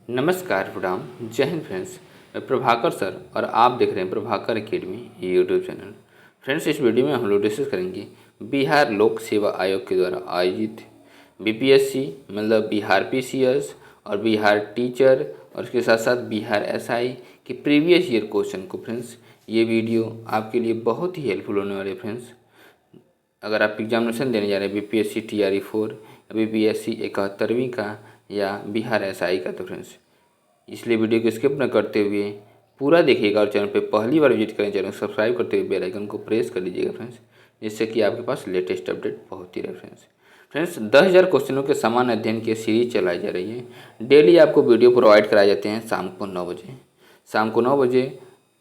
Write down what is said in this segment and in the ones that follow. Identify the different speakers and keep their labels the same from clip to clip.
Speaker 1: नमस्कार प्रणाम जय हिंद फ्रेंड्स। मैं प्रभाकर सर और आप देख रहे हैं Prabhakar academy YouTube channel. Friends, इस वीडियो में हम लोग डिस्कस करेंगे बिहार लोक सेवा आयोग के द्वारा आयोजित बीपीएससी मतलब बिहार पीसीएस और बिहार टीचर और उसके साथ साथ बिहार एसआई के प्रीवियस ईयर क्वेश्चन को। फ्रेंड्स, ये वीडियो आपके लिए बहुत ही हेल्पफुल होने वाले फ्रेंड्स। अगर आप एग्जामिनेशन देने जा रहे हैं बीपीएससी टीआरई 4 या बीपीएससी 71वीं का या बिहार एसआई का, तो फ्रेंड्स इसलिए वीडियो को स्किप न करते हुए पूरा देखिएगा और चैनल पे पहली बार विजिट करें चैनल को सब्सक्राइब करते हुए बेल आइकन को प्रेस कर लीजिएगा फ्रेंड्स, जिससे कि आपके पास लेटेस्ट अपडेट पहुंचती रहे। फ्रेंड्स 10,000 क्वेश्चनों के समान अध्ययन की सीरीज चलाई जा रही है। डेली आपको वीडियो प्रोवाइड कराए जाते हैं शाम को 9 बजे। शाम को 9 बजे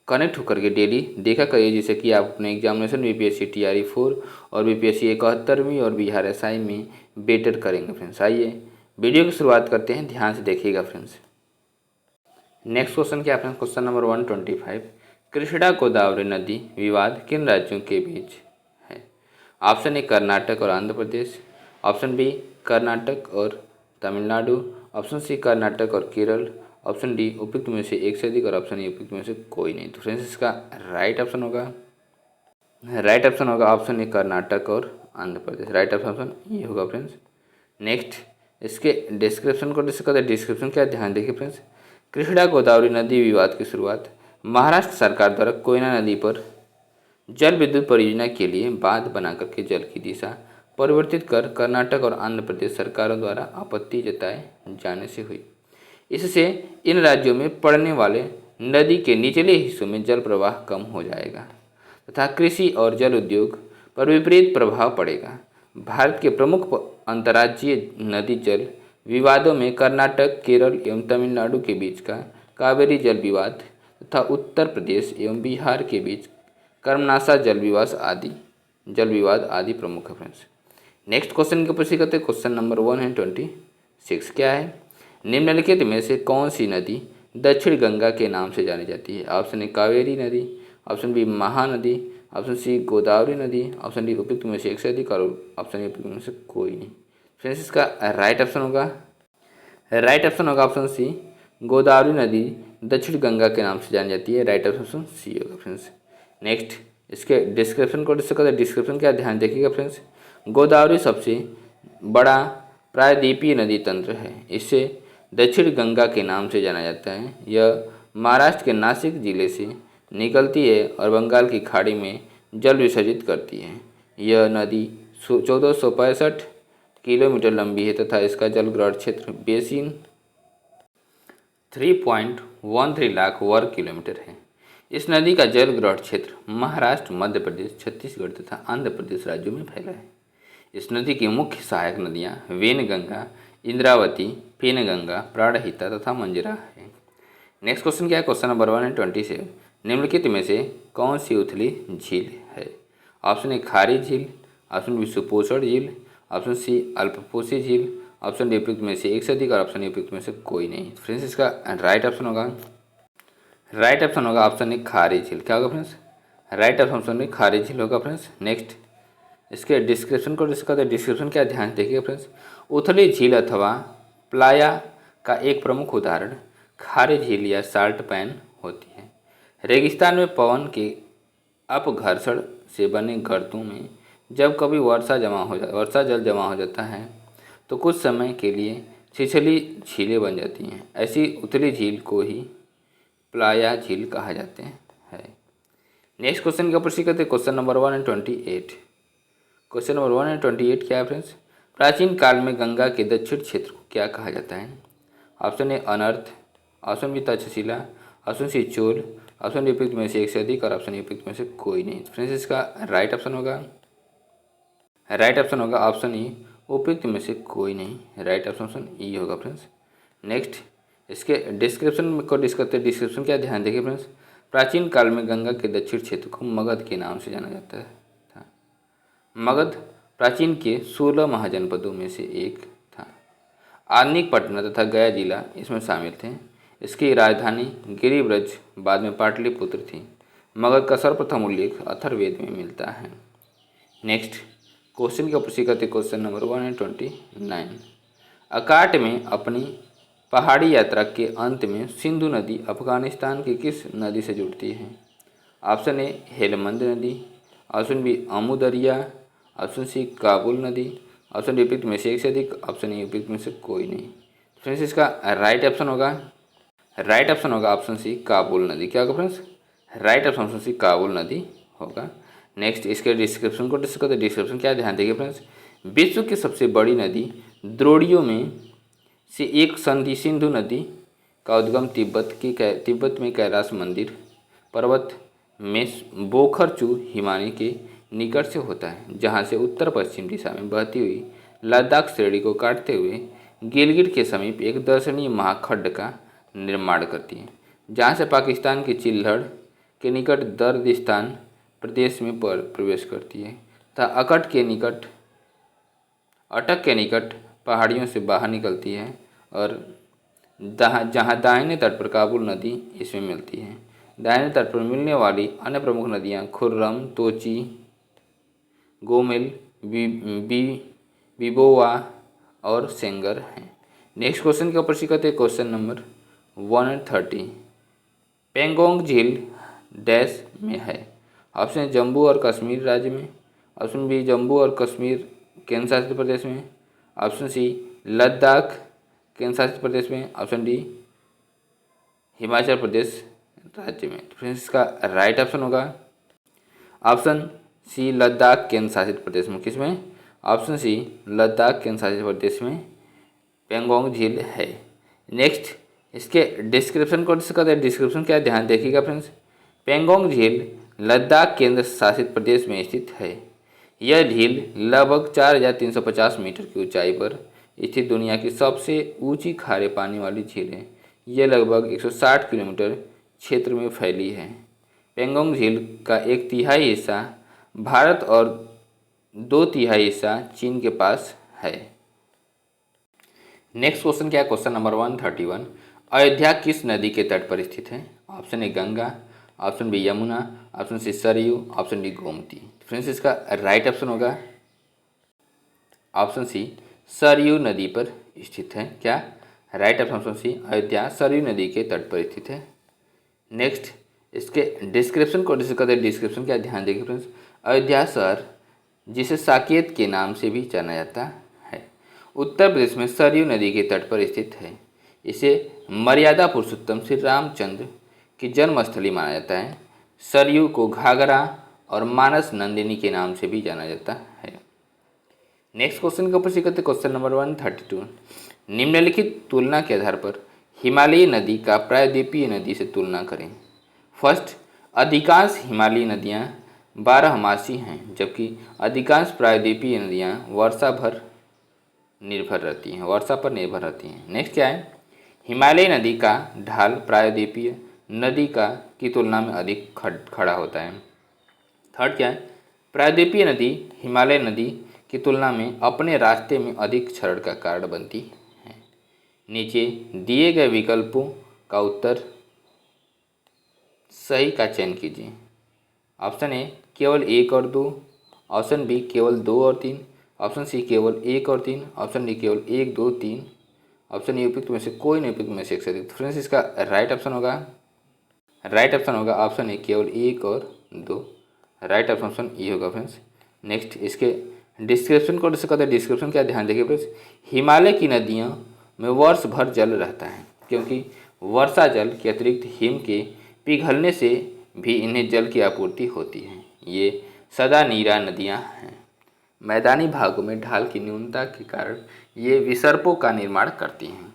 Speaker 1: कनेक्ट होकर के डेली देखा करिए, जिससे कि आप अपने एग्जामिनेशन बीपीएससी टीआरई 4 और बीपीएससी 71वीं और बिहार एसआई में बेटर करेंगे। फ्रेंड्स आइए वीडियो की शुरुआत करते हैं, ध्यान से देखिएगा फ्रेंड्स। नेक्स्ट क्वेश्चन क्या है? क्वेश्चन नंबर 125, कृष्णा गोदावरी नदी विवाद किन राज्यों के बीच है? ऑप्शन ए कर्नाटक और आंध्र प्रदेश, ऑप्शन बी कर्नाटक और तमिलनाडु, ऑप्शन सी कर्नाटक और केरल, ऑप्शन डी उपयुक्त में से एक से अधिक और ऑप्शन ए उपयुक्त में से कोई नहीं। तो फ्रेंड्स इसका राइट ऑप्शन होगा ऑप्शन ए कर्नाटक और आंध्र प्रदेश। राइट ऑप्शन ये होगा फ्रेंड्स। नेक्स्ट इसके डिस्क्रिप्शन को डिस्कस करते हैं। डिस्क्रिप्शन क्या, ध्यान देखिए फ्रेंड्स। कृष्णा गोदावरी नदी विवाद की शुरुआत महाराष्ट्र सरकार द्वारा कोयना नदी पर जल विद्युत परियोजना के लिए बांध बनाकर के जल की दिशा परिवर्तित कर कर्नाटक और आंध्र प्रदेश सरकारों द्वारा आपत्ति जताए जाने से हुई। इससे इन राज्यों में पड़ने वाले नदी के निचले हिस्सों में जल प्रवाह कम हो जाएगा तथा कृषि और जल उद्योग पर विपरीत प्रभाव पड़ेगा। भारत के प्रमुख अंतर्राज्यीय नदी जल विवादों में कर्नाटक, केरल एवं तमिलनाडु के बीच का कावेरी जल विवाद तथा उत्तर प्रदेश एवं बिहार के बीच कर्मनासा जल विवाद आदि प्रमुख है। फ्रेंड्स नेक्स्ट क्वेश्चन की पुष्टि करते हैं। क्वेश्चन नंबर 126 क्या है? निम्नलिखित में से कौन सी नदी दक्षिण गंगा के नाम से जानी जाती है? ऑप्शन ए कावेरी नदी, option B Mahanadi, option C Godavari नदी, ऑप्शन डी उपयुक्त में से एक से अधिक और ऑप्शन ए उपयुक्त में से कोई नहीं। फ्रेंड्स इसका राइट ऑप्शन होगा ऑप्शन सी, गोदावरी नदी दक्षिण गंगा के नाम से जानी जाती है। राइट ऑप्शन सी होगा फ्रेंड्स। नेक्स्ट इसके डिस्क्रिप्शन को डिस्कस करते हैं। डिस्क्रिप्शन क्या, ध्यान देखिएगा फ्रेंड्स। गोदावरी सबसे बड़ा प्रायद्वीपीय नदी तंत्र है। इसे दक्षिण गंगा के नाम से जाना जाता है। यह महाराष्ट्र के नासिक जिले से निकलती है और बंगाल की खाड़ी में जल विसर्जित करती है। यह नदी 1465 किलोमीटर लंबी है तथा इसका जलग्रहण क्षेत्र बेसिन 3.13 लाख वर्ग किलोमीटर है। इस नदी का जलग्रहण क्षेत्र महाराष्ट्र, मध्य प्रदेश, छत्तीसगढ़ तथा आंध्र प्रदेश राज्यों में फैला है। इस नदी की मुख्य सहायक नदियाँ वेनगंगा, इंद्रावती, पेनगंगा, प्राणहिता तथा मंजरा है। नेक्स्ट क्वेश्चन क्या है? क्वेश्चन नंबर 127, निम्नलिखित में से कौन सी उथली झील है? ऑप्शन ए खारी झील, ऑप्शन बी सुपोषण झील, ऑप्शन सी अल्पपोषी झील, ऑप्शन डी उपयुक्त में से एक से अधिक और ऑप्शन ए उपयुक्त में से कोई नहीं। फ्रेंड्स इसका राइट ऑप्शन होगा ऑप्शन ए खारी झील। क्या होगा फ्रेंड्स? राइट ऑप्शन ए खारी झील होगा फ्रेंड्स। नेक्स्ट इसके डिस्क्रिप्शन को डिस्कस करते हैं। डिस्क्रिप्शन क्या, ध्यान देखिए फ्रेंड्स। उथली झील अथवा प्लाया का एक प्रमुख उदाहरण खारी झील या साल्ट पैन होती है। रेगिस्तान में पवन के अपघर्षण से बने गर्तों में जब कभी वर्षा जल जमा हो जाता है तो कुछ समय के लिए छिछली झीलें बन जाती हैं। ऐसी उथली झील को ही प्लाया झील कहा जाते हैं। नेक्स्ट क्वेश्चन का प्रश्न करते हैं। Question number 128। क्वेश्चन नंबर 128 क्या है फ्रेंड्स? प्राचीन काल में गंगा के दक्षिण क्षेत्र को क्या कहा जाता है? ऑप्शन ए अनर्थ, option B Takshashila, option C Chola, option D उपयुक्त में से एक से अधिक और ऑप्शन ए उपयुक्त में से कोई नहीं। फ्रेंड्स इसका राइट ऑप्शन होगा ऑप्शन ई, उपयुक्त में से कोई नहीं। राइट ऑप्शन ई होगा फ्रेंड्स। नेक्स्ट इसके डिस्क्रिप्शन को डिस्कस करते हैं। डिस्क्रिप्शन क्या, ध्यान देखिए फ्रेंड्स। प्राचीन काल में गंगा के दक्षिण क्षेत्र को मगध के नाम से जाना जाता था। मगध प्राचीन के 16 महाजनपदों में से एक था। आधुनिक पटना तथा गया जिला इसमें शामिल थे। इसकी राजधानी गिरिब्रज बाद में पाटलिपुत्र थी। मगध का सर्वप्रथम उल्लेख अथर्ववेद में मिलता है। नेक्स्ट क्वेश्चन की पुष्टि करते क्वेश्चन नंबर 129। अकाट में अपनी पहाड़ी यात्रा के अंत में सिंधु नदी अफगानिस्तान की किस नदी से जुड़ती है? ऑप्शन ए हेलमंद नदी, ऑप्शन बी अमू दरिया, ऑप्शन सी काबुल नदी, ऑप्शन डी उपयुक्त में से एक से अधिक, ऑप्शन ए उपयुक्त में से कोई नहीं। फ्रेंड्स इसका राइट ऑप्शन होगा ऑप्शन सी काबुल नदी। क्या होगा friends? Right option C Kabul नदी होगा। नेक्स्ट इसके डिस्क्रिप्शन को डिस्कस करते हैं। डिस्क्रिप्शन क्या ध्यान देंगे फ्रेंड्स? विश्व की सबसे बड़ी नदी द्रोणियों में से एक संधि सिंधु नदी का उद्गम तिब्बत में कैलाश मंदिर पर्वत में बोखरचू हिमालय के निकट से होता है, जहाँ से उत्तर पश्चिम दिशा में बहती हुई लद्दाख श्रेणी को काटते हुए गिलगिट के समीप एक दर्शनीय महाखड्ड का निर्माण करती है, जहाँ से पाकिस्तान की चिल्हड़ के निकट दर्दिस्तान प्रदेश में प्रवेश करती है तथा अटक के निकट पहाड़ियों से बाहर निकलती है और जहाँ दाहिने तट पर काबुल नदी इसमें मिलती है। दाहिने तट पर मिलने वाली अन्य प्रमुख नदियाँ खुर्रम, तोची, गोमेल, बिबोवा और सेंगर हैं। नेक्स्ट क्वेश्चन के ऊपर सीखते हैं। Question number 130। पेंगोंग झील डैश में है? ऑप्शन जम्मू और कश्मीर राज्य में, ऑप्शन बी जम्मू और कश्मीर केंद्र शासित प्रदेश में, ऑप्शन सी लद्दाख केंद्र शासित प्रदेश में, ऑप्शन डी हिमाचल प्रदेश राज्य में। फ्रेंड्स इसका राइट ऑप्शन होगा ऑप्शन सी लद्दाख केंद्र शासित प्रदेश में। किसमें? ऑप्शन सी लद्दाख केंद्र शासित प्रदेश में पेंगोंग झील है। नेक्स्ट इसके डिस्क्रिप्शन को डिस्कस करते हैं। डिस्क्रिप्शन क्या ध्यान देखिएगा फ्रेंड्स। पेंगोंग झील लद्दाख केंद्र शासित प्रदेश में स्थित है। यह झील लगभग 4350 मीटर की ऊंचाई पर स्थित दुनिया की सबसे ऊंची खारे पानी वाली झील है। यह लगभग 160 किलोमीटर क्षेत्र में फैली है। पेंगोंग झील का 1/3 हिस्सा भारत और 2/3 हिस्सा चीन के पास है। नेक्स्ट क्वेश्चन क्या है? Question number 131। अयोध्या किस नदी के तट पर स्थित है? Option A Ganga, option B Yamuna, option C Saryu, option D Gomti. Friends इसका राइट ऑप्शन होगा ऑप्शन सी सरयू नदी पर स्थित है। क्या? Right option C Ayodhya Saryu नदी के तट पर स्थित है। नेक्स्ट इसके डिस्क्रिप्शन को डिस्कस करते हैं। डिस्क्रिप्शन क्या ध्यान देखिए फ्रेंड्स। अयोध्या शहर जिसे साकेत के नाम से भी जाना जाता है, उत्तर प्रदेश में सरयू नदी के तट पर स्थित है। इसे मर्यादा पुरुषोत्तम श्री रामचंद्र की जन्मस्थली माना जाता है। सरयू को घाघरा और मानस नंदिनी के नाम से भी जाना जाता है। नेक्स्ट क्वेश्चन के ऊपर सीखते क्वेश्चन नंबर 132। निम्नलिखित तुलना के आधार पर हिमालयी नदी का प्रायद्वीपीय नदी से तुलना करें। फर्स्ट, अधिकांश हिमालयी नदियाँ 12मासी हैं, जबकि अधिकांश प्रायद्वीपीय नदियाँ वर्षा पर निर्भर रहती हैं। नेक्स्ट क्या है? हिमालयी नदी का ढाल प्रायद्वीपीय नदी की तुलना में अधिक खड़ा होता है। थर्ड क्या है? प्रायद्वीपीय नदी हिमालय नदी की तुलना में अपने रास्ते में अधिक क्षरण का कारण बनती है। नीचे दिए गए विकल्पों का उत्तर सही का चयन कीजिए। ऑप्शन ए केवल 1 और 2, ऑप्शन बी केवल 2 और 3, ऑप्शन सी केवल 1 और 3, ऑप्शन डी केवल 1, 2, 3, ऑप्शन ए उपयुक्त में से कोई नहीं, उपयुक्त में से एक से अधिक। फ्रेंड्स इसका राइट ऑप्शन होगा ऑप्शन ए केवल 1 और 2। राइट ऑप्शन ये होगा फ्रेंड्स। नेक्स्ट इसके डिस्क्रिप्शन को डिस्कस करते हैं। डिस्क्रिप्शन क्या ध्यान देखिए फ्रेंड्स। हिमालय की नदियों में वर्ष भर जल रहता है, क्योंकि वर्षा जल के अतिरिक्त हिम के पिघलने से भी इन्हें जल की आपूर्ति होती है। ये सदा नीरा नदियाँ हैं। मैदानी भागों में ढाल की न्यूनता के कारण ये विसर्पों का निर्माण करती हैं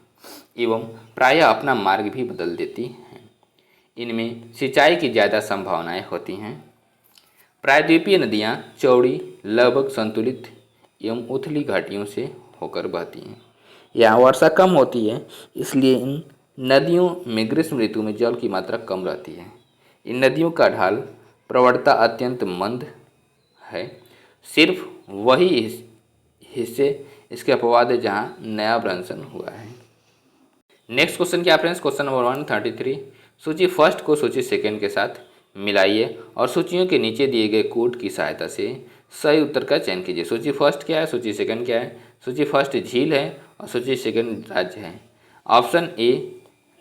Speaker 1: एवं प्रायः अपना मार्ग भी बदल देती हैं। इनमें सिंचाई की ज़्यादा संभावनाएं होती हैं। प्रायद्वीपीय नदियाँ चौड़ी, लगभग संतुलित एवं उथली घाटियों से होकर बहती हैं। यहाँ वर्षा कम होती है, इसलिए इन नदियों में ग्रीष्म ऋतु में जल की मात्रा कम रहती है। इन नदियों का ढाल प्रवणता अत्यंत मंद है। सिर्फ वही हिस्से इसके अपवाद है जहाँ नया भ्रंशन हुआ है। नेक्स्ट क्वेश्चन क्या फ्रेंड्स? Question number 133। सूची फर्स्ट को सूची सेकंड के साथ मिलाइए और सूचियों के नीचे दिए गए कोड की सहायता से सही उत्तर का चयन कीजिए। सूची फर्स्ट क्या है, सूची सेकंड क्या है? सूची फर्स्ट झील है और सूची सेकंड राज्य है। ऑप्शन ए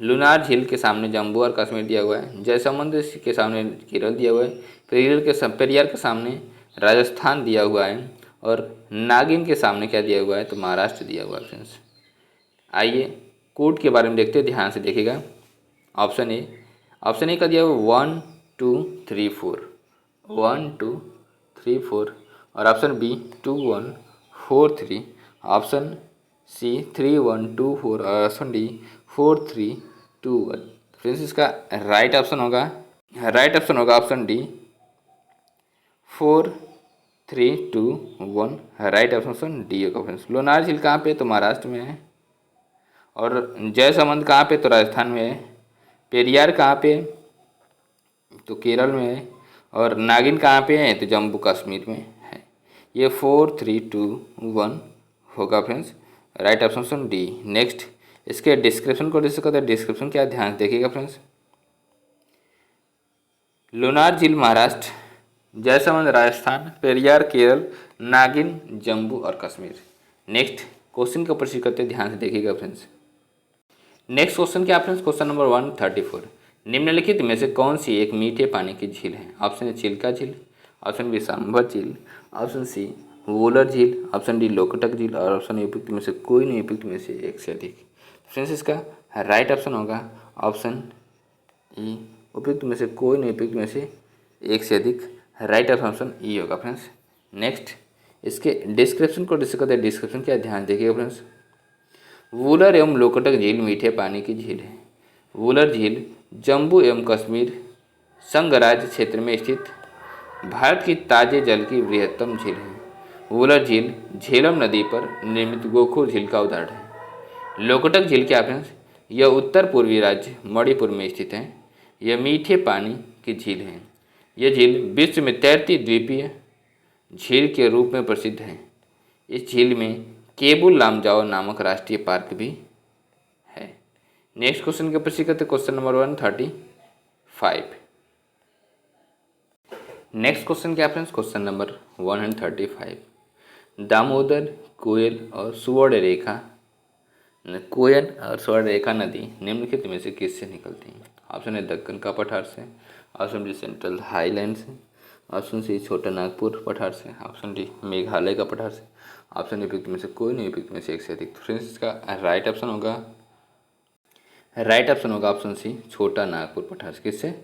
Speaker 1: लुनार झील के सामने जम्मू और कश्मीर दिया हुआ है, जयसमंद के सामने केरल दिया हुआ है, पेरियार के सामने राजस्थान दिया हुआ है और नागिन के सामने क्या दिया हुआ है तो महाराष्ट्र दिया हुआ है फ्रेंड्स। आइए कोड के बारे में देखते हैं, ध्यान से देखिएगा। ऑप्शन ए का दिया हुआ 1 2 3 4 1 2 3 4 और ऑप्शन बी 2 1 4 3, ऑप्शन सी 3 1 2 4 और ऑप्शन डी 4 3 2 1। फ्रेंड्स इसका राइट ऑप्शन होगा option D 4 3 2 1। Right option D होगा फ्रेंड्स। लोनार झील कहाँ पे तो महाराष्ट्र में है और जयसमंद कहाँ पे तो राजस्थान में है, पेरियार कहाँ पे तो केरल में है और नागिन कहाँ पे है तो जम्मू कश्मीर में है। ये 4 3 2 1 होगा friends. Right option D. Next इसके डिस्क्रिप्शन को डिस्कस करते हैं। डिस्क्रिप्शन क्या ध्यान से देखिएगा फ्रेंड्स। लोनार झील महाराष्ट्र, जयसमंद राजस्थान, पेरियार केरल, नागिन जम्मू और कश्मीर। नेक्स्ट क्वेश्चन का प्रश्न करते हैं, ध्यान से देखिएगा फ्रेंड्स। नेक्स्ट क्वेश्चन क्या फ्रेंड्स, क्वेश्चन नंबर 134। निम्नलिखित में से कौन सी एक मीठे पानी की झील है? ऑप्शन ए चिल्का झील, ऑप्शन बी सांभर झील, ऑप्शन सी वूलर झील, ऑप्शन डी लोकटक झील और ऑप्शन ए उपयुक्त में से कोई नहीं उपयुक्त में से एक से अधिक। फ्रेंड्स इसका राइट ऑप्शन होगा ऑप्शन ई, उपयुक्त में से कोई नहीं उपयुक्त में से एक से अधिक। राइट ऑप्शन ई होगा फ्रेंड्स। नेक्स्ट इसके डिस्क्रिप्शन को डिस्कस करते हैं। डिस्क्रिप्शन क्या ध्यान देखिएगा फ्रेंड्स। वूलर एवं लोकटक झील मीठे पानी की झील है। वूलर झील जम्मू एवं कश्मीर संघराज्य क्षेत्र में स्थित भारत की ताजे जल की बृहत्तम झील है। वूलर झील झेलम नदी पर निर्मित गोखुर झील का उदाहरण है। लोकटक झील क्या फ्रेंड्स, यह उत्तर पूर्वी राज्य मणिपुर में स्थित है। यह मीठे पानी की झील है। यह झील विश्व में तैरती द्वीपीय झील के रूप में प्रसिद्ध है। इस झील में केबुल लामजाओ नामक राष्ट्रीय पार्क भी है। नेक्स्ट क्वेश्चन के प्रश्न करते क्वेश्चन नंबर 135। नेक्स्ट क्वेश्चन क्या फ्रेंड्स, क्वेश्चन नंबर 135। दामोदर, कोयल और सुवर्णरेखा नदी निम्नलिखित में से किससे निकलती है? ऑप्शन ए दक्कन का पठार से, ऑप्शन बी सेंट्रल हाईलैंड से, ऑप्शन सी छोटा नागपुर पठार से, ऑप्शन डी मेघालय का पठार से, ऑप्शन ए उपयुक्त में से कोई नहीं उपयुक्त में से एक से अधिक। फ्रेंड्स इसका राइट ऑप्शन होगा ऑप्शन सी छोटा नागपुर पठार से। किससे?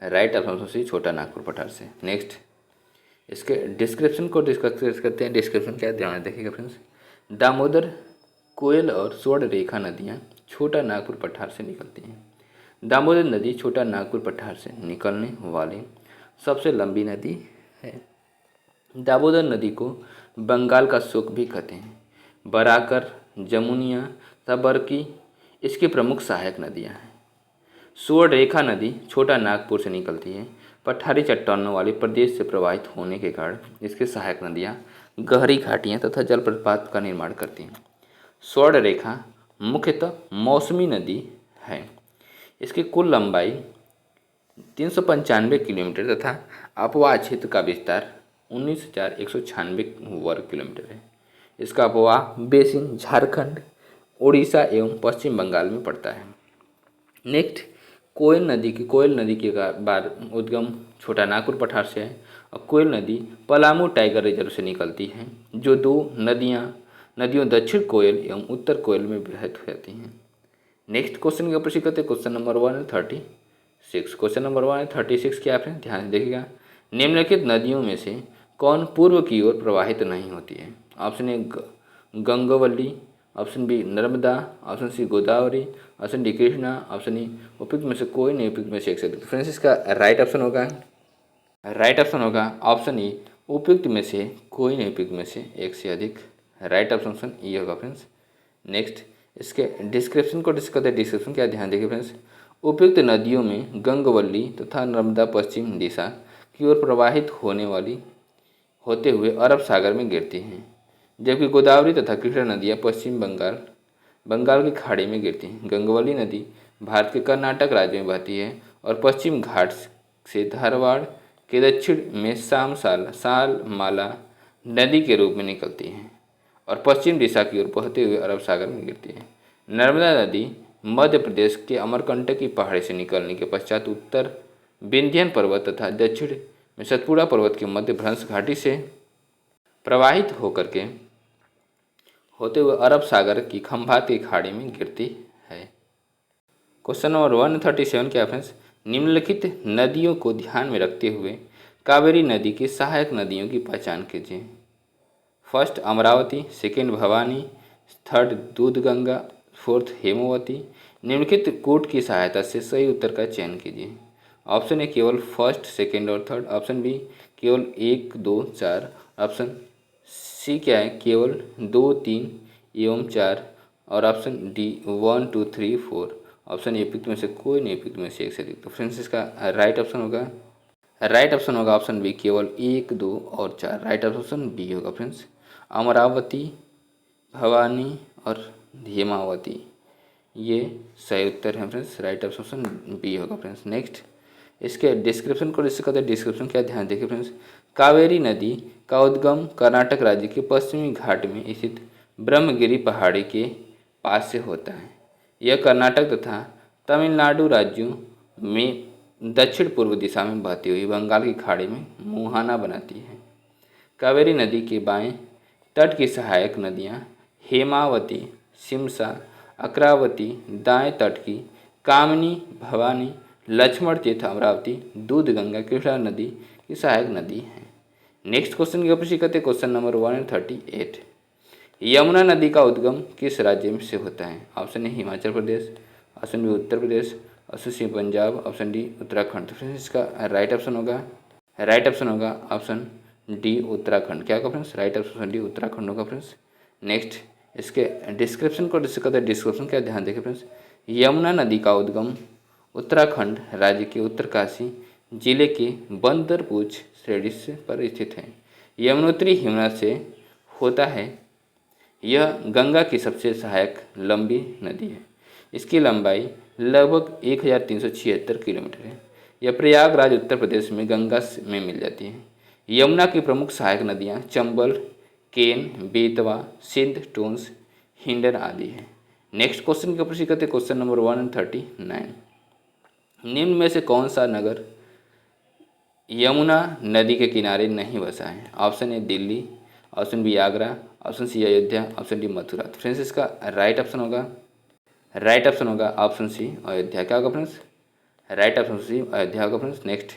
Speaker 1: राइट ऑप्शन सी छोटा नागपुर पठार से। नेक्स्ट इसके डिस्क्रिप्शन को डिस्कस करते हैं। डिस्क्रिप्शन क्या ध्यान देखिएगा फ्रेंड्स। दामोदर, कोयल और स्वर्णरेखा नदियाँ छोटा नागपुर पठार से निकलती हैं। दामोदर नदी छोटा नागपुर पठार से निकलने वाली सबसे लंबी नदी है। दामोदर नदी को बंगाल का शुक भी कहते हैं। बराकर, जमुनिया, सबरकी इसकी प्रमुख सहायक नदियां हैं। सुवर्णरेखा नदी छोटा नागपुर से निकलती है। पठारी चट्टानों वाले प्रदेश से प्रवाहित होने के कारण इसकी सहायक नदियां गहरी घाटियां तथा जलप्रपात का निर्माण करती हैं। स्वर्णरेखा मुख्यतः मौसमी नदी है। इसकी कुल लंबाई 395 किलोमीटर तथा अपवाह क्षेत्र का विस्तार 19,196 वर्ग किलोमीटर है। इसका अपवाह बेसिन झारखंड, उड़ीसा एवं पश्चिम बंगाल में पड़ता है। नेक्स्ट कोयल नदी के बाद उद्गम छोटा नागपुर पठार से है और कोयल नदी पलामू टाइगर रिजर्व से निकलती है, जो दो नदियों दक्षिण कोयल एवं उत्तर कोयल में विभाजित हो जाती हैं। नेक्स्ट क्वेश्चन का प्रश्न करते हैं, क्वेश्चन नंबर 136। क्वेश्चन नंबर 136 क्या है ध्यान से देखिएगा। निम्नलिखित नदियों में से कौन पूर्व की ओर प्रवाहित नहीं होती है? Option A Gangovali, option B Narmada, option C Godavari, option D Krishna, option E उपयुक्त में से कोई नहीं उपयुक्त में से एक से अधिक। फ्रेंड्स इसका राइट ऑप्शन होगा ऑप्शन ई उपयुक्त में से कोई नहीं उपयुक्त में से एक से अधिक। राइट ऑप्शन ई होगा फ्रेंड्स। नेक्स्ट इसके डिस्क्रिप्शन को डिस्कस करते हैं। डिस्क्रिप्शन क्या ध्यान देखिए फ्रेंड्स। उपयुक्त नदियों में गंगवल्ली तथा नर्मदा पश्चिम दिशा की ओर प्रवाहित होते हुए अरब सागर में गिरती हैं, जबकि गोदावरी तथा कृष्णा नदियाँ पश्चिम बंगाल की खाड़ी में गिरती हैं। गंगवली नदी भारत के कर्नाटक राज्य में बहती है और पश्चिम घाट से धारवाड़ के दक्षिण में सालमाला नदी के रूप में निकलती है और पश्चिम दिशा की ओर बहते हुए अरब सागर में गिरती है। नर्मदा नदी मध्य प्रदेश के अमरकंटक की पहाड़ी से निकलने के पश्चात उत्तर विंध्यन पर्वत तथा दक्षिण में सतपुड़ा पर्वत के मध्य भ्रंश घाटी से प्रवाहित होकर के होते हुए अरब सागर की खंभात की खाड़ी में गिरती है। क्वेश्चन नंबर 137 क्या फ्रेंड्स, निम्नलिखित नदियों को ध्यान में रखते हुए कावेरी नदी की सहायक नदियों की पहचान कीजिए। First Amravati, second Bhavani, third Doodhganga, fourth Hemavati. निम्नलिखित कूट की सहायता से सही उत्तर का चयन कीजिए। ऑप्शन ए केवल फर्स्ट, सेकेंड और थर्ड। ऑप्शन बी केवल 1, 2, 4। ऑप्शन सी क्या है, केवल 2, 3 एवं 4। और ऑप्शन डी 1, 2, 3, 4। ऑप्शन ए उपयुक्त में से कोई नहीं, उपयुक्त में से एक से अधिक। तो फ्रेंड्स इसका राइट ऑप्शन होगा ऑप्शन बी, केवल 1, 2 और 4। राइट ऑप्शन बी होगा फ्रेंड्स, अमरावती, भवानी और हेमावती, ये सही उत्तर है फ्रेंड्स। राइट ऑप्शन बी होगा फ्रेंड्स। नेक्स्ट, इसके डिस्क्रिप्शन को डिस्कस करते हैं। डिस्क्रिप्शन क्या, ध्यान देखिए फ्रेंड्स। कावेरी नदी का उद्गम कर्नाटक राज्य के पश्चिमी घाट में स्थित ब्रह्मगिरी पहाड़ी के पास से होता है। यह कर्नाटक तथा तमिलनाडु राज्यों में दक्षिण पूर्व दिशा में बहती हुई बंगाल की खाड़ी में मुहाना बनाती है। कावेरी नदी के बाएं तट की सहायक नदियां हेमावती, शिमसा, अक्रावती, दाएं तट की कामनी, भवानी, लक्ष्मण तीर्थ, अमरावती, दूधगंगा, कृष्णा नदी की सहायक नदी है। नेक्स्ट क्वेश्चन की प्रश्न करते, क्वेश्चन नंबर 138। यमुना नदी का उद्गम किस राज्य में से होता है? Option A Himachal Pradesh, option B Uttar Pradesh, option C Punjab, option D Uttarakhand. तो फ्रेंड्स इसका राइट ऑप्शन होगा ऑप्शन डी उत्तराखंड। क्या होगा friends? Right option D Uttarakhand होगा फ्रेंड्स। नेक्स्ट, इसके डिस्क्रिप्शन को डिस्कस करते हैं। डिस्क्रिप्शन क्या, ध्यान देखिए फ्रेंड्स। यमुना नदी का उद्गम उत्तराखंड राज्य के उत्तरकाशी जिले के बंदरपूछ श्रेणी पर स्थित है। यमुनोत्री हिमनद से होता है। यह गंगा की सबसे सहायक लंबी नदी है। इसकी लंबाई लगभग 1376 किलोमीटर है। यह प्रयागराज उत्तर प्रदेश में गंगा में मिल जाती है। यमुना की प्रमुख सहायक नदियाँ चंबल, केन, बेतवा, सिंध, टोंस, हिंडन आदि है। नेक्स्ट क्वेश्चन की प्रश्न करते, क्वेश्चन नंबर 139। निम्न में से कौन सा नगर यमुना नदी के किनारे नहीं बसा है? Option A Delhi, option B Agra, option C Ayodhya, option D Mathura. तो फ्रेंड्स इसका राइट ऑप्शन होगा ऑप्शन सी अयोध्या। क्या होगा friends? Right option C Ayodhya होगा फ्रेंड्स। नेक्स्ट,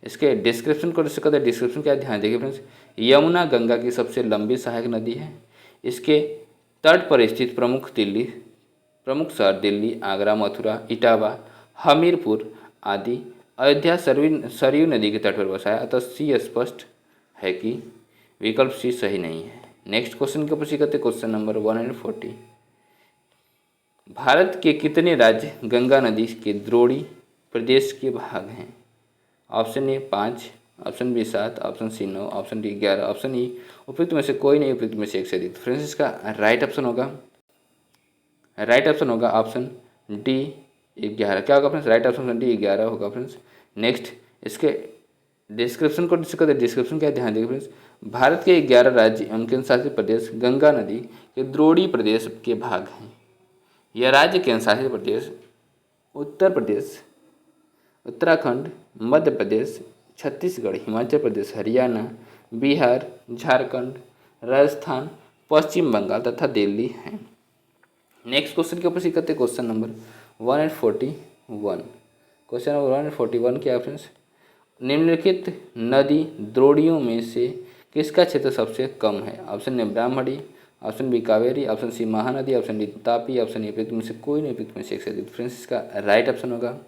Speaker 1: इसके डिस्क्रिप्शन को डिस्कस करते हैं। डिस्क्रिप्शन क्या है, ध्यान देखिए फ्रेंड्स। यमुना गंगा की सबसे लंबी सहायक नदी है। इसके तट पर स्थित प्रमुख शहर दिल्ली, आगरा, मथुरा, इटावा, हमीरपुर आदि अयोध्या सरयू नदी के तट पर बसा है। अतः सी स्पष्ट है कि विकल्प सी सही नहीं है। नेक्स्ट क्वेश्चन की प्रश्न करते, क्वेश्चन नंबर 140। भारत के कितने राज्य गंगा नदी के द्रोणी प्रदेश के भाग हैं? Option A 5, option B 7, option C 9, option D 11, option E उपयुक्त में से कोई नहीं, उपयुक्त में से एक से अधिक। फ्रेंड्स इसका राइट ऑप्शन होगा ऑप्शन डी 11। क्या होगा फ्रेंड्स? राइट ऑप्शन डी 11 होगा फ्रेंड्स। नेक्स्ट, इसके डिस्क्रिप्शन को डिस्कस करते हैं। डिस्क्रिप्शन क्या है, ध्यान देखिए फ्रेंड्स। भारत के 11 राज्य एवं केंद्र शासित प्रदेश गंगा नदी के द्रोणी प्रदेश के भाग हैं। यह राज्य केंद्र शासित प्रदेश उत्तर प्रदेश, उत्तराखंड, मध्य प्रदेश, छत्तीसगढ़, हिमाचल प्रदेश, हरियाणा, बिहार, झारखंड, राजस्थान, पश्चिम बंगाल तथा दिल्ली हैं। नेक्स्ट क्वेश्चन के ऊपर सीखते हैं। Question number 141। क्वेश्चन नंबर 141 क्या है फ्रेंड्स? निम्नलिखित नदी द्रोणियों में से किसका क्षेत्र सबसे कम है? Option A Brahmani, option B Kaveri, option C Mahanadi, option D Tapi, option A उपयुक्त में से कोई नहीं, उपयुक्त में से एक से अधिक। फ्रेंड्स इसका राइट ऑप्शन होगा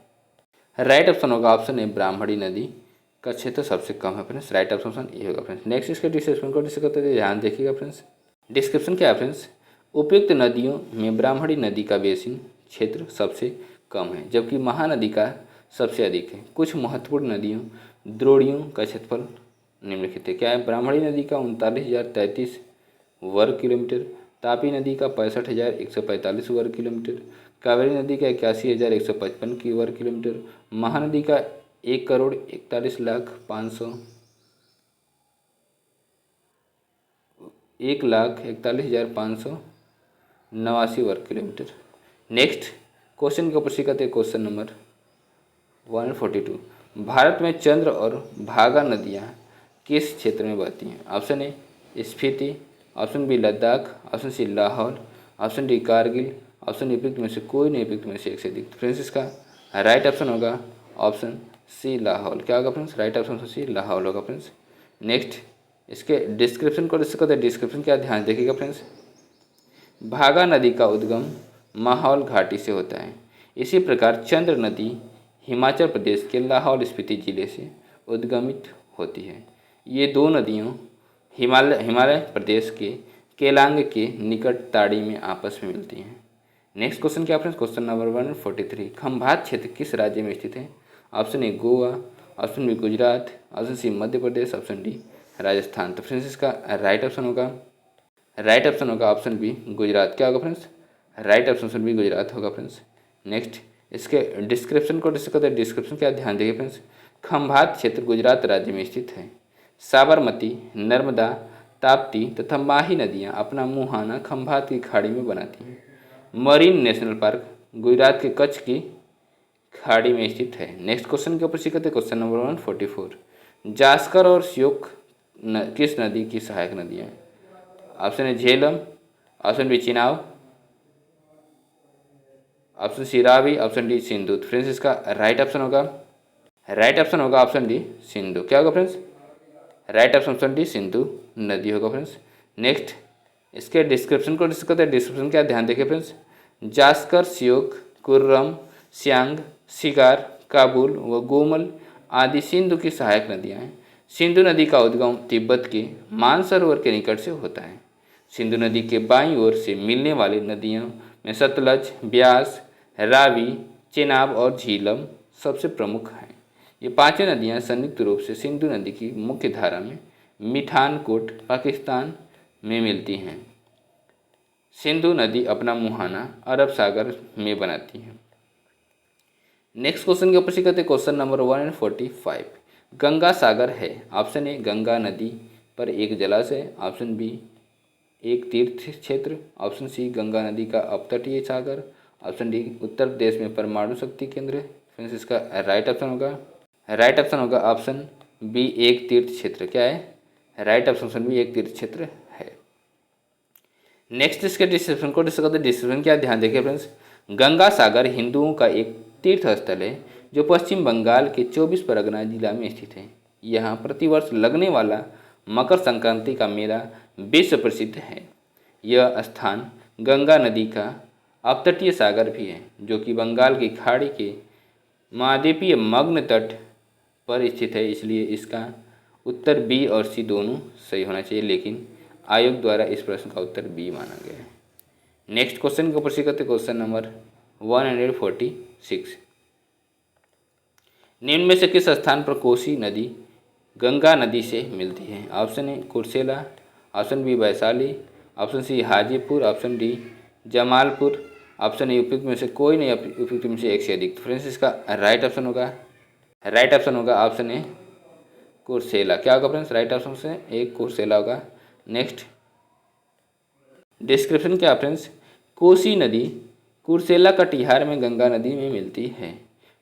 Speaker 1: ऑप्शन ए ब्राह्मणी नदी का क्षेत्र सबसे कम है फ्रेंड्स। राइट ऑप्शन ए होगा फ्रेंड्स। नेक्स्ट, इसके डिस्क्रिप्शन को डिस्कस करते हैं। ध्यान देखिएगा फ्रेंड्स। डिस्क्रिप्शन क्या है फ्रेंड्स? उपयुक्त नदियों में ब्राह्मणी नदी का बेसिन क्षेत्र सबसे कम है, जबकि महानदी का सबसे अधिक है। कुछ महत्वपूर्ण नदियों द्रोणियों का क्षेत्रफल निम्नलिखित है। क्या है? ब्राह्मणी नदी का 39,033 वर्ग किलोमीटर, तापी नदी का 65,145 वर्ग किलोमीटर, कावेरी नदी का 81,155 की वर्ग किलोमीटर, महानदी का 1,41,589 वर्ग किलोमीटर। नेक्स्ट क्वेश्चन के ऊपर सी कहते हैं क्वेश्चन नंबर 142। भारत में चंद्र और भागा नदियाँ किस क्षेत्र में बहती हैं? Option A Spiti, option B Ladakh, option C Lahaul, option D Kargil, option उपयुक्त में से कोई नहीं, उपयुक्त में से एक से अधिक। फ्रेंड्स इसका राइट ऑप्शन होगा ऑप्शन सी लाहौल। क्या होगा friends? Right option C Lahaul होगा फ्रेंड्स। नेक्स्ट इसके डिस्क्रिप्शन को डिस्कस करते हैं। डिस्क्रिप्शन क्या ध्यान देखिएगा फ्रेंड्स। भागा नदी का उद्गम माहौल घाटी से होता है। इसी प्रकार चंद्र नदी हिमाचल प्रदेश के लाहौल स्पीति जिले से उद्गमित होती है। ये दो नदियों हिमालय प्रदेश के केलांग के निकट ताड़ी में आपस में मिलती हैं। नेक्स्ट क्वेश्चन क्या फ्रेंड्स? Question number 143। खंभात क्षेत्र किस राज्य में स्थित है? Option A Goa, option B Gujarat, option C Madhya Pradesh, option D Rajasthan. तो फ्रेंड्स इसका राइट ऑप्शन होगा ऑप्शन बी गुजरात। क्या होगा friends? Right option B Gujarat होगा फ्रेंड्स। नेक्स्ट इसके डिस्क्रिप्शन को डिस्कस करते हैं। डिस्क्रिप्शन क्या ध्यान देखिए फ्रेंड्स। खंभात क्षेत्र गुजरात राज्य में स्थित है। साबरमती, नर्मदा, ताप्ती तथा माही नदियाँ अपना मुहाना खंभात की खाड़ी में बनाती हैं। मरीन नेशनल पार्क गुजरात के कच्छ की खाड़ी में स्थित है। नेक्स्ट क्वेश्चन के ऊपर सी कहते हैं क्वेश्चन नंबर 144। जास्कर और श्योक किस नदी की सहायक नदियाँ हैं? Option A Jhelum, option B Chenab, option C Ravi, option D Sindhu. Friends इसका राइट ऑप्शन होगा ऑप्शन डी सिंधु। क्या होगा friends? Right option D Sindhu नदी होगा फ्रेंड्स। नेक्स्ट इसके डिस्क्रिप्शन को डिस्कस करते हैं। डिस्क्रिप्शन क्या ध्यान देखिए फ्रेंड्स। जास्कर, श्योक, कुर्रम, सियांग, शिकार, काबुल व गोमल आदि सिंधु की सहायक नदियाँ हैं। सिंधु नदी का उद्गम तिब्बत के मानसरोवर के निकट से होता है। सिंधु नदी के बाईं ओर से मिलने वाली नदियों में सतलज, ब्यास, रावी, चेनाब और झीलम सबसे प्रमुख हैं। ये पांचों नदियाँ संयुक्त रूप से सिंधु नदी की मुख्य धारा में मिठानकोट पाकिस्तान में मिलती हैं। सिंधु नदी अपना मुहाना अरब सागर में बनाती है। नेक्स्ट क्वेश्चन के ऊपर से कहते हैं क्वेश्चन नंबर 145। गंगा सागर है। ऑप्शन ए गंगा नदी पर एक जलाशय, ऑप्शन बी एक तीर्थ क्षेत्र, ऑप्शन सी गंगा नदी का अपतटीय सागर, ऑप्शन डी उत्तर प्रदेश में परमाणु शक्ति केंद्र है। फ्रेंड्स इसका राइट ऑप्शन होगा ऑप्शन बी एक तीर्थ क्षेत्र। क्या है? राइट ऑप्शन बी एक तीर्थ क्षेत्र है। नेक्स्ट इसके डिस्क्रिप्शन को डिस्कस करते हैं। डिस्क्रिप्शन क्या ध्यान देखिए फ्रेंड्स। गंगा सागर हिंदुओं का एक तीर्थ स्थल है जो पश्चिम बंगाल के 24 परगना जिला में स्थित है। यहाँ प्रतिवर्ष लगने वाला मकर संक्रांति का मेला विश्व प्रसिद्ध है। यह स्थान गंगा नदी का अपतटीय सागर भी है जो कि बंगाल की खाड़ी के महाद्वीपीय मग्न तट पर स्थित है। इसलिए इसका उत्तर बी और सी दोनों सही होना चाहिए, लेकिन आयोग द्वारा इस प्रश्न का उत्तर बी माना गया है। नेक्स्ट क्वेश्चन के ऊपर से करते क्वेश्चन नंबर 146। निम्न में से किस स्थान पर कोसी नदी गंगा नदी से मिलती है? Option A Kursela, option B Vaishali, option C Hajipur, option D Jamalpur, option A उपयुक्त में से कोई नहीं, उपयुक्त में से एक से अधिक। फ्रेंड्स इसका राइट ऑप्शन होगा ऑप्शन ए कुर्सेला। क्या होगा फ्रेंड्स? राइट ऑप्शन से एक कुर्सेला होगा। नेक्स्ट डिस्क्रिप्शन क्या फ्रेंड्स। कोसी नदी कुर्सेला कटिहार में गंगा नदी में मिलती है।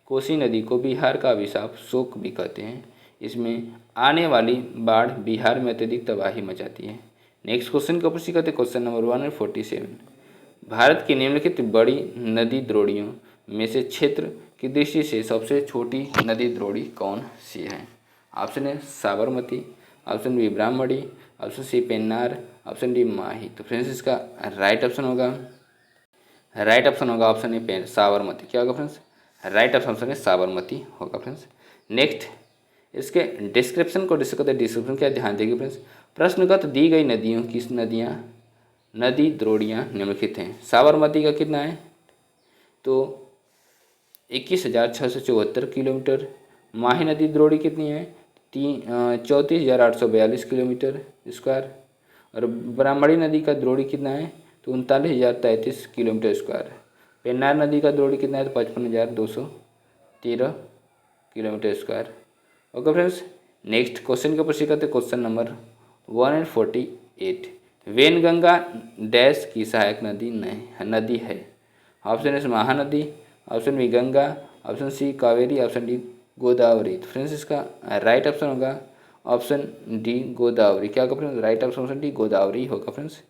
Speaker 1: कोसी नदी को बिहार का अभिशाप शोक भी कहते हैं। इसमें आने वाली बाढ़ बिहार में अत्यधिक तबाही मचाती है। नेक्स्ट क्वेश्चन के ऊपर से कहते हैं क्वेश्चन नंबर 147। भारत की निम्नलिखित बड़ी नदी द्रोणियों में से क्षेत्र की दृष्टि से सबसे छोटी नदी द्रोणी कौन सी है? Option A Sabarmati, option B Brahmani, option C Pennar, option D Mahi. तो फ्रेंड्स इसका राइट ऑप्शन होगा ऑप्शन ए साबरमती। क्या होगा फ्रेंड्स? राइट ऑप्शन है साबरमती होगा फ्रेंड्स। नेक्स्ट इसके डिस्क्रिप्शन को डिस्कस करते हैं। डिस्क्रिप्शन क्या ध्यान देंगे फ्रेंड्स। प्रश्नगत दी गई नदियों की नदी द्रोणियाँ निम्नलिखित हैं। साबरमती का कितना है? तो 21,674 किलोमीटर। माही नदी द्रोणी कितनी है? 34,842 किलोमीटर स्क्वायर। और ब्राह्मणी नदी का द्रोणी कितना है? तो 39,033 किलोमीटर स्क्वायर। पेन्नार नदी का द्रोणी कितना है? तो 55,213 kilometre square. Okay friends. Next question के ऊपर से करते क्वेश्चन नंबर 148। वेनगंगा डैश की सहायक नदी है। Option S Mahanadi, option B Ganga, option C Kaveri, option D Godavari. तो फ्रेंड्स इसका राइट ऑप्शन होगा ऑप्शन डी गोदावरी। क्या होगा friends? Right option D Godavari होगा फ्रेंड्स।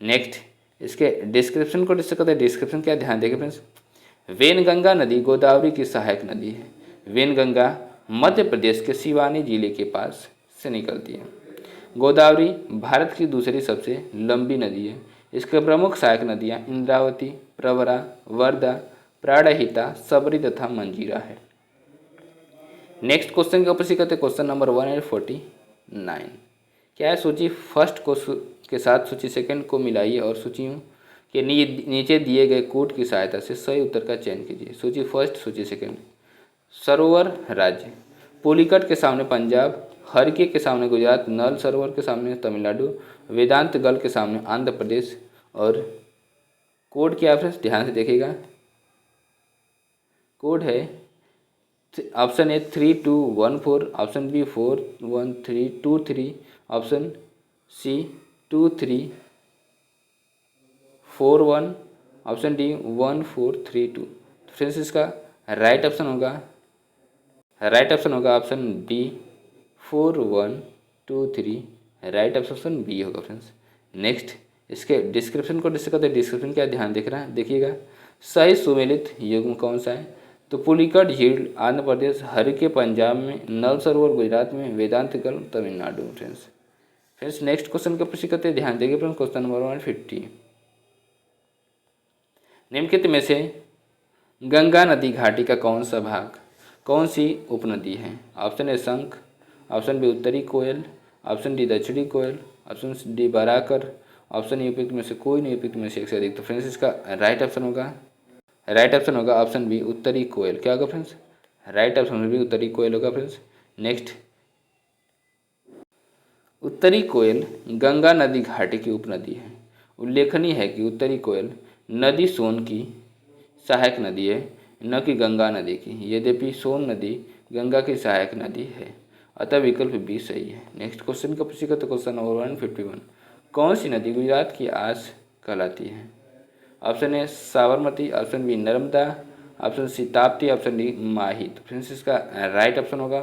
Speaker 1: नेक्स्ट इसके डिस्क्रिप्शन को डिस्कस करते हैं। डिस्क्रिप्शन क्या, ध्यान देंगे फ्रेंड्स। वेनगंगा नदी गोदावरी की सहायक नदी है। वेनगंगा मध्य प्रदेश के सिवानी जिले के पास से निकलती है। गोदावरी भारत की दूसरी सबसे लंबी नदी है। इसके प्रमुख सहायक नदियाँ इंद्रावती, प्रवरा, वर्धा, प्राणहिता, सबरी तथा मंजीरा है। नेक्स्ट क्वेश्चन के ऊपर करते क्वेश्चन नंबर 149। क्या है? सूची फर्स्ट को के साथ सूची सेकंड को मिलाइए और सूचियों के नीचे दिए गए कोड की सहायता से सही उत्तर का चयन कीजिए। सूची फर्स्ट, सूची सेकंड। सरोवर राज्य, पुलिकट के सामने पंजाब, हरके के सामने गुजरात, नल सरोवर के सामने तमिलनाडु, वेदांत गल के सामने आंध्र प्रदेश। और कोड क्या है? ध्यान से देखिएगा। कोड है option A 3214, option B 41323, option C 2341, option D 1432। Friends इसका राइट ऑप्शन होगा option D 4123। Right option B होगा फ्रेंड्स। नेक्स्ट इसके डिस्क्रिप्शन को डिस्कस करते हैं। डिस्क्रिप्शन क्या, ध्यान देख रहा है, देखिएगा। सही सुमेलित युग्म कौन सा है? तो पुलिकट झील आंध्र प्रदेश, हरके पंजाब में, नल सरोवर गुजरात में, वेदांत गल तमिलनाडु में। फ्रेंड्स नेक्स्ट क्वेश्चन का प्रश्न करते हैं। ध्यान देंगे फ्रेंड्स। Question number 150। निम्नलिखित में से गंगा नदी घाटी का कौन सा भाग कौन सी उपनदी है? ऑप्शन ए शंख, ऑप्शन बी उत्तरी कोयल, ऑप्शन डी दक्षिणी कोयल, ऑप्शन डी बराकर, ऑप्शन उपयुक्त में से कोई नहीं, उपयुक्त में से एक से अधिक। तो फ्रेंड्स इसका राइट ऑप्शन होगा ऑप्शन बी उत्तरी कोयल। क्या होगा फ्रेंड्स? राइट ऑप्शन बी उत्तरी कोयल होगा फ्रेंड्स। नेक्स्ट उत्तरी कोयल गंगा नदी घाटी की उपनदी है। उल्लेखनीय है कि उत्तरी कोयल नदी सोन की सहायक नदी है, न कि गंगा नदी की। यद्यपि सोन नदी गंगा की सहायक नदी है, अतः विकल्प बी सही है। नेक्स्ट क्वेश्चन का प्रश्न करते क्वेश्चन नंबर 151। कौन सी नदी गुजरात की आस कहलाती है? Option A Sabarmati, option B Narmada, option C Tapti, option D Mahi. तो फ्रेंड्स इसका राइट ऑप्शन होगा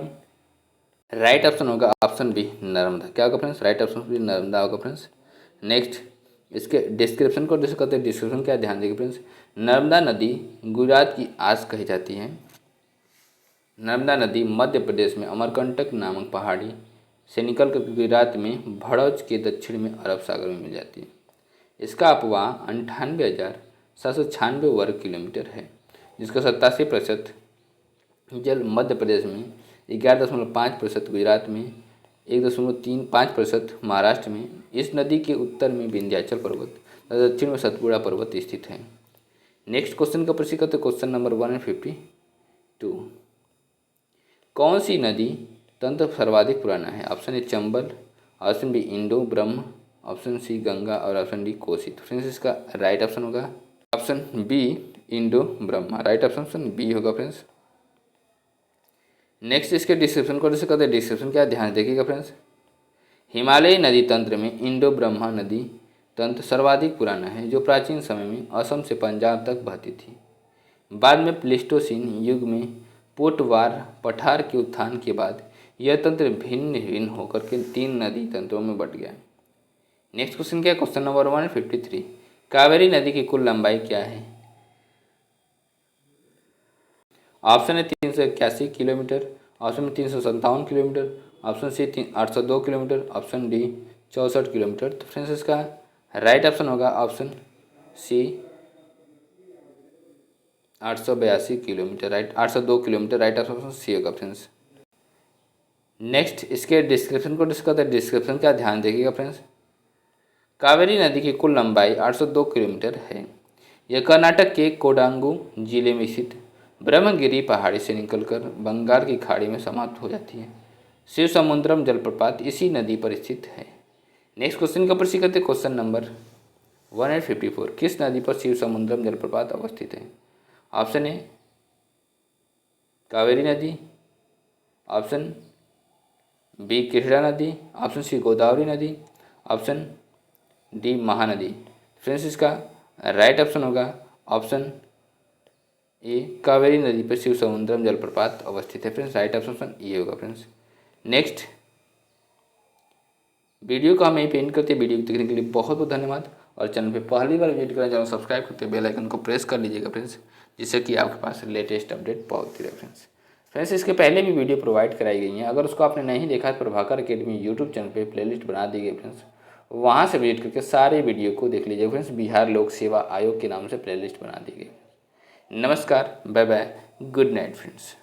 Speaker 1: ऑप्शन बी नर्मदा। क्या होगा friends? Right option B Narmada होगा फ्रेंड्स। नेक्स्ट इसके डिस्क्रिप्शन को डिस्कस करते हैं। डिस्क्रिप्शन क्या, ध्यान देंगे फ्रेंड्स। नर्मदा नदी गुजरात की आस कही जाती है। नर्मदा नदी मध्य प्रदेश में अमरकंटक नामक पहाड़ी से निकलकर गुजरात में भड़ौच के दक्षिण में अरब सागर में मिल जाती है। इसका अपवाह 98,796 वर्ग किलोमीटर है, जिसका 87% जल मध्य प्रदेश में, 11.5% गुजरात में, 1.35% महाराष्ट्र में। इस नदी के उत्तर में विंध्याचल पर्वत तथा दक्षिण में सतपुड़ा पर्वत स्थित है। नेक्स्ट क्वेश्चन का प्रश्न करते क्वेश्चन नंबर 152। कौन सी नदी तंत्र सर्वाधिक पुराना है? Option A Chambal, option B Indo Brahm, option C Ganga और ऑप्शन डी कोसी। तो फ्रेंड्स इसका राइट ऑप्शन होगा option B Indo Brahma. Right option B होगा फ्रेंड्स। नेक्स्ट इसके डिस्क्रिप्शन को डिस्कस करते हैं। डिस्क्रिप्शन क्या, ध्यान देखिएगा फ्रेंड्स। हिमालयी नदी तंत्र में इंडो ब्रह्मा नदी तंत्र सर्वाधिक पुराना है, जो प्राचीन समय में असम से पंजाब तक बहती थी। बाद में प्लेस्टोसीन युग में पोटवार पठार के उत्थान के बाद यह तंत्र भिन्न भिन्न होकर के 3 नदी तंत्रों में बट गया। नेक्स्ट क्वेश्चन क्या है? Question number 153। कावेरी नदी की कुल लंबाई क्या है? ऑप्शन है 381 किलोमीटर, ऑप्शन में 357 kilometre, option C 802 kilometre, option D 64 kilometre. तो फ्रेंड्स इसका राइट ऑप्शन होगा option C 882 kilometre. Right 802 kilometre. Right option C होगा फ्रेंड्स। नेक्स्ट इसके डिस्क्रिप्शन को डिस्कस करते हैं। डिस्क्रिप्शन क्या, ध्यान देखिएगा फ्रेंड्स। कावेरी नदी की कुल लंबाई 802 किलोमीटर है। यह कर्नाटक के कोडांगू जिले में स्थित ब्रह्मगिरी पहाड़ी से निकलकर बंगाल की खाड़ी में समाप्त हो जाती है। शिव समुद्रम जलप्रपात इसी नदी पर स्थित है। नेक्स्ट क्वेश्चन का प्रश्न करते क्वेश्चन नंबर 154। किस नदी पर शिव समुद्रम जलप्रपात अवस्थित है? ऑप्शन ए कावेरी नदी, ऑप्शन बी कृष्णा नदी, ऑप्शन सी गोदावरी नदी, ऑप्शन डी महानदी। फ्रेंड्स इसका राइट ऑप्शन होगा ऑप्शन ए कावेरी नदी पर शिव समुद्रम जलप्रपात अवस्थित है फ्रेंड्स। राइट ऑप्शन ये होगा फ्रेंड्स। नेक्स्ट, वीडियो को हम यहीं पे एंड करते हैं। वीडियो को देखने के लिए बहुत बहुत धन्यवाद। और चैनल पे पहली बार विजिट करें, चैनल सब्सक्राइब करके बेल आइकन को प्रेस कर लीजिएगा फ्रेंड्स, जिससे कि आपके पास लेटेस्ट अपडेट पहुंचती रहे फ्रेंड्स। इसके पहले भी वीडियो प्रोवाइड कराई गई हैं, अगर उसको आपने नहीं देखा है प्रभाकर अकेडमी यूट्यूब चैनल पे प्लेलिस्ट बना दी गई फ्रेंड्स, वहाँ से विजिट करके सारे वीडियो को देख लीजिए फ्रेंड्स। बिहार लोक सेवा आयोग के नाम से प्लेलिस्ट बना दी गई। नमस्कार, bye bye, good night friends.